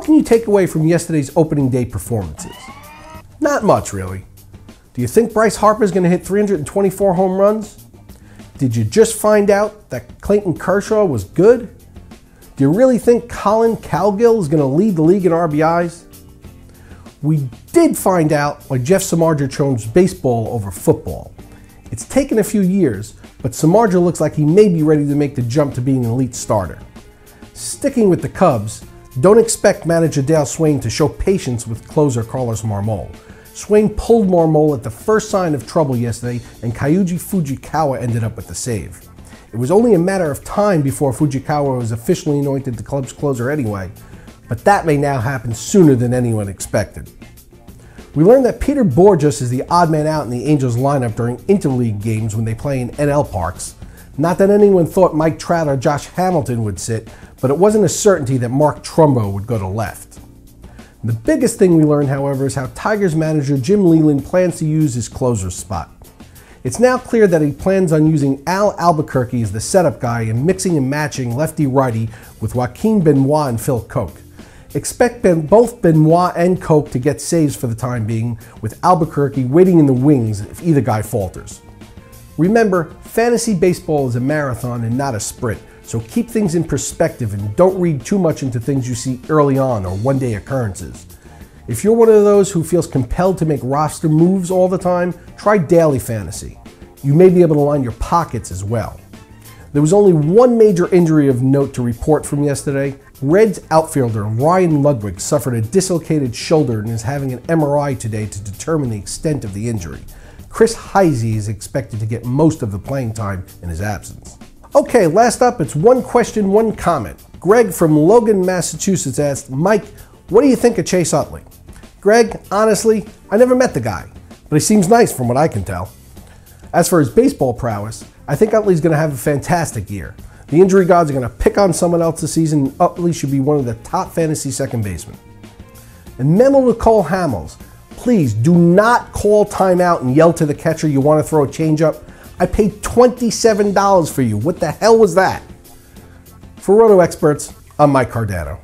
What can you take away from yesterday's opening day performances? Not much, really. Do you think Bryce Harper is going to hit 324 home runs? Did you just find out that Clayton Kershaw was good? Do you really think Collin Cowgill is going to lead the league in RBIs? We did find out why Jeff Samardzija chose baseball over football. It's taken a few years, but Samardzija looks like he may be ready to make the jump to being an elite starter. Sticking with the Cubs, don't expect manager Dale Swain to show patience with closer Carlos Marmol. Swain pulled Marmol at the first sign of trouble yesterday, and Kyuji Fujikawa ended up with the save. It was only a matter of time before Fujikawa was officially anointed the club's closer anyway, but that may now happen sooner than anyone expected. We learned that Peter Bourjos is the odd man out in the Angels lineup during interleague games when they play in NL parks. Not that anyone thought Mike Trout or Josh Hamilton would sit, but it wasn't a certainty that Mark Trumbo would go to left. The biggest thing we learned, however, is how Tigers manager Jim Leyland plans to use his closer spot. It's now clear that he plans on using Al Albuquerque as the setup guy and mixing and matching lefty-righty with Joaquin Benoit and Phil Koch. Expect both Benoit and Koch to get saves for the time being, with Albuquerque waiting in the wings if either guy falters. Remember, fantasy baseball is a marathon and not a sprint, so keep things in perspective and don't read too much into things you see early on or one-day occurrences. If you're one of those who feels compelled to make roster moves all the time, try daily fantasy. You may be able to line your pockets as well. There was only one major injury of note to report from yesterday. Reds outfielder Ryan Ludwig suffered a dislocated shoulder and is having an MRI today to determine the extent of the injury. Chris Heisey is expected to get most of the playing time in his absence. Okay, last up, it's one question, one comment. Greg from Logan, Massachusetts asked, Mike, what do you think of Chase Utley? Greg, honestly, I never met the guy, but he seems nice from what I can tell. As for his baseball prowess, I think Utley's going to have a fantastic year. The injury gods are going to pick on someone else this season, and Utley should be one of the top fantasy second basemen. And memo to Cole Hamels, please do not call timeout and yell to the catcher you want to throw a changeup. I paid $27 for you. What the hell was that? For Roto Experts, I'm Mike Cardano.